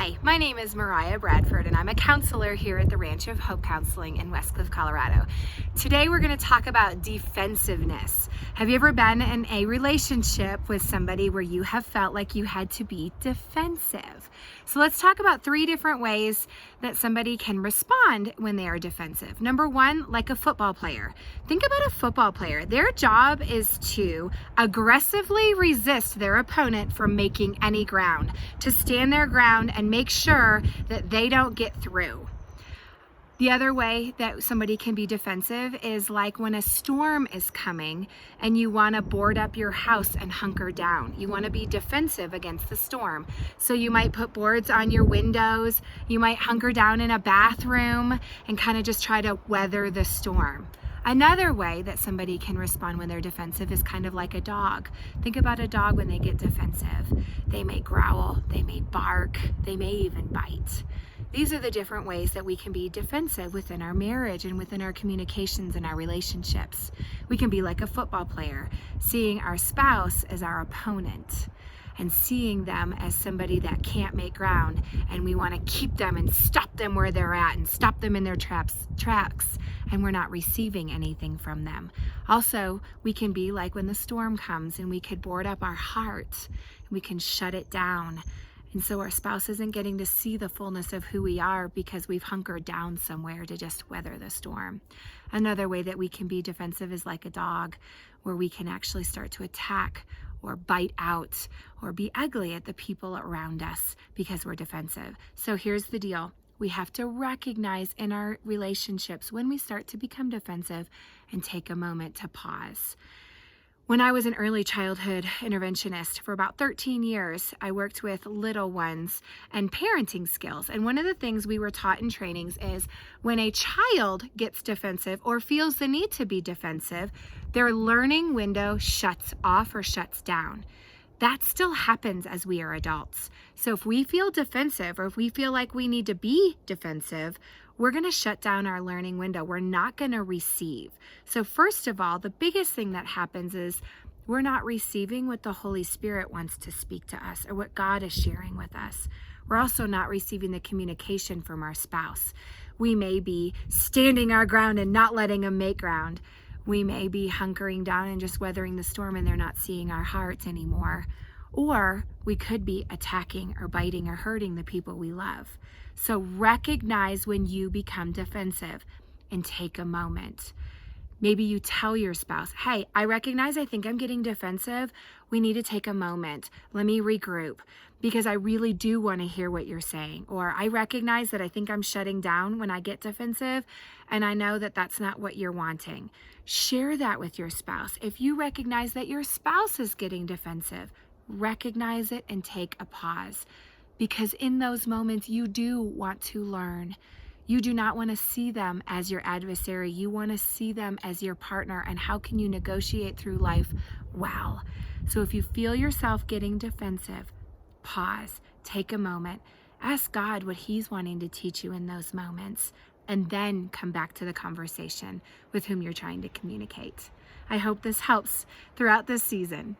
Hi, my name is Mariah Bradford, and I'm a counselor here at the Ranch of Hope Counseling in Westcliff, Colorado. Today we're going to talk about defensiveness. Have you ever been in a relationship with somebody where you have felt like you had to be defensive? So let's talk about 3 different ways that somebody can respond when they are defensive. Number 1, like a football player. Think about a football player. Their job is to aggressively resist their opponent from making any ground, to stand their ground and make sure that they don't get through. The other way that somebody can be defensive is like when a storm is coming and you want to board up your house and hunker down. You want to be defensive against the storm. So you might put boards on your windows, you might hunker down in a bathroom and kind of just try to weather the storm. Another way that somebody can respond when they're defensive is kind of like a dog. Think about a dog when they get defensive. They may growl, they may bark, they may even bite. These are the different ways that we can be defensive within our marriage and within our communications and our relationships. We can be like a football player, seeing our spouse as our opponent and seeing them as somebody that can't make ground, and we want to keep them and stop them where they're at and stop them in their tracks, and we're not receiving anything from them. Also, we can be like when the storm comes and we could board up our heart and we can shut it down. And so our spouse isn't getting to see the fullness of who we are because we've hunkered down somewhere to just weather the storm. Another way that we can be defensive is like a dog, where we can actually start to attack or bite out or be ugly at the people around us because we're defensive. So here's the deal. We have to recognize in our relationships when we start to become defensive and take a moment to pause. When I was an early childhood interventionist for about 13 years, I worked with little ones and parenting skills. And one of the things we were taught in trainings is when a child gets defensive or feels the need to be defensive, their learning window shuts off or shuts down. That still happens as we are adults. So if we feel defensive or if we feel like we need to be defensive, we're going to shut down our learning window. We're not going to receive. So first of all, the biggest thing that happens is we're not receiving what the Holy Spirit wants to speak to us or what God is sharing with us. We're also not receiving the communication from our spouse. We may be standing our ground and not letting them make ground. We may be hunkering down and just weathering the storm and they're not seeing our hearts anymore. Or we could be attacking or biting or hurting the people we love. So recognize when you become defensive and take a moment. Maybe you tell your spouse, hey, I recognize I think I'm getting defensive. We need to take a moment. Let me regroup because I really do want to hear what you're saying. Or I recognize that I think I'm shutting down when I get defensive, and I know that that's not what you're wanting. Share that with your spouse. If you recognize that your spouse is getting defensive, recognize it and take a pause. Because in those moments, you do want to learn. You do not want to see them as your adversary. You want to see them as your partner. And how can you negotiate through life well? So if you feel yourself getting defensive, pause, take a moment, ask God what He's wanting to teach you in those moments, and then come back to the conversation with whom you're trying to communicate. I hope this helps throughout this season.